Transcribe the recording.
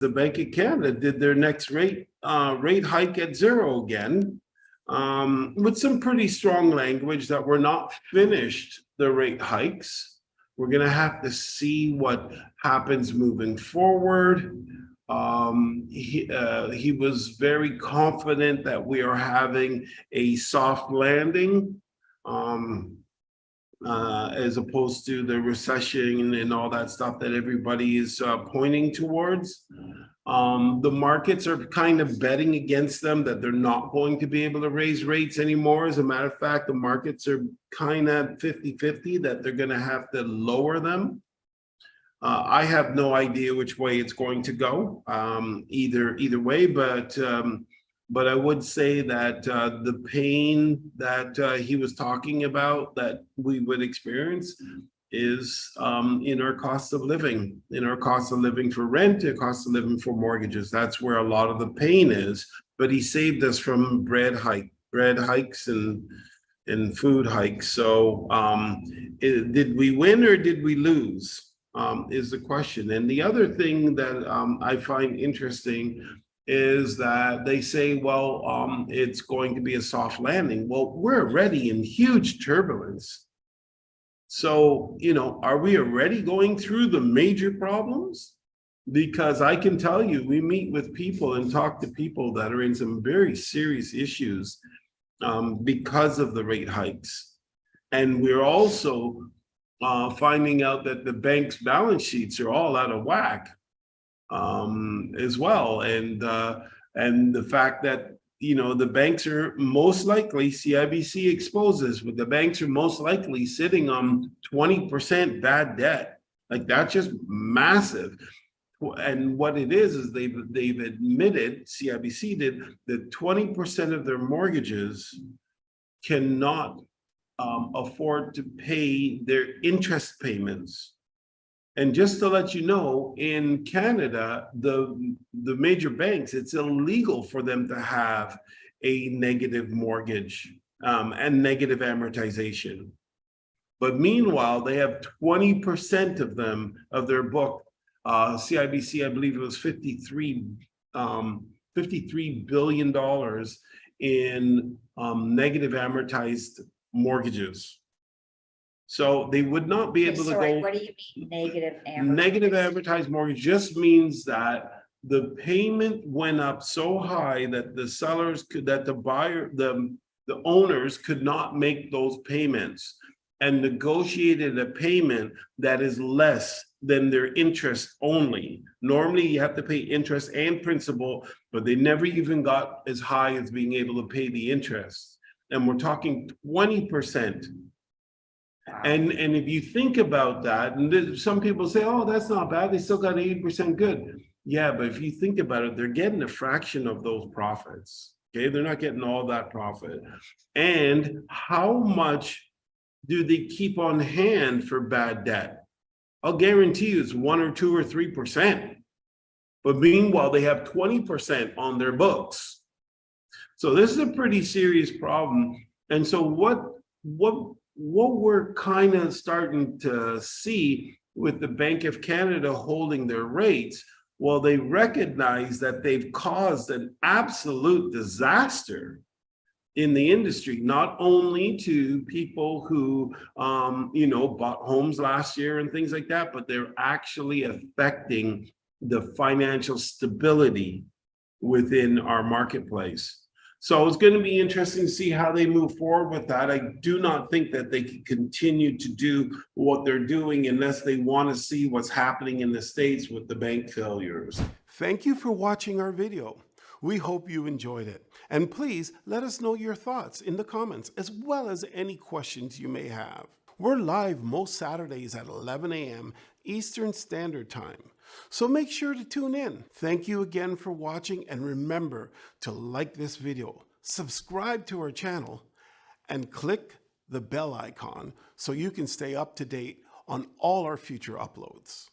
the Bank of Canada did their next rate hike at zero again, with some pretty strong language that we're not finished the rate hikes. We're going to have to see what happens moving forward. He was very confident that we are having a soft landing, as opposed to the recession and all that stuff that everybody is pointing towards. The markets are kind of betting against them, that they're not going to be able to raise rates anymore. As a matter of fact, the markets are kind of 50-50 that they're going to have to lower them. I have no idea which way it's going to go, either way, but I would say that the pain that he was talking about that we would experience is in our cost of living, for rent, the cost of living for mortgages. That's where a lot of the pain is. But he saved us from bread hikes and food hikes. So did we win or did we lose? Is the question. And the other thing that I find interesting is that they say, well, it's going to be a soft landing. Well, we're already in huge turbulence. So, are we already going through the major problems? Because I can tell you, we meet with people and talk to people that are in some very serious issues because of the rate hikes. And we're also finding out that the bank's balance sheets are all out of whack as well. And the fact that, the banks are most likely, CIBC exposes, but the banks are most likely sitting on 20% bad debt. Like, that's just massive. And what it is they've admitted, CIBC did, that 20% of their mortgages cannot afford to pay their interest payments. And just to let you know, in Canada, the major banks, it's illegal for them to have a negative mortgage and negative amortization. But meanwhile, they have 20% of them, of their book. CIBC, I believe it was $53 billion in negative amortized mortgages. So they would not be able to go. What do you mean negative amortized? Negative amortized mortgage just means that the payment went up so high that the sellers could, that the buyer, the owners could not make those payments and negotiated a payment that is less than their interest only. Normally you have to pay interest and principal, but they never even got as high as being able to pay the interest. And we're talking 20%. And if you think about that, and some people say, oh, that's not bad, they still got 80% good. Yeah, but if you think about it, they're getting a fraction of those profits. Okay, they're not getting all that profit. And how much do they keep on hand for bad debt? I'll guarantee you it's 1 or 2 or 3%. But meanwhile, they have 20% on their books. So this is a pretty serious problem. And so what we're kind of starting to see with the Bank of Canada holding their rates, well, they recognize that they've caused an absolute disaster in the industry, not only to people who, bought homes last year and things like that, but they're actually affecting the financial stability within our marketplace. So it's going to be interesting to see how they move forward with that. I do not think that they can continue to do what they're doing unless they want to see what's happening in the States with the bank failures. Thank you for watching our video. We hope you enjoyed it. And please let us know your thoughts in the comments, as well as any questions you may have. We're live most Saturdays at 11 a.m. Eastern Standard Time. So make sure to tune in. Thank you again for watching, and remember to like this video, subscribe to our channel, and click the bell icon so you can stay up to date on all our future uploads.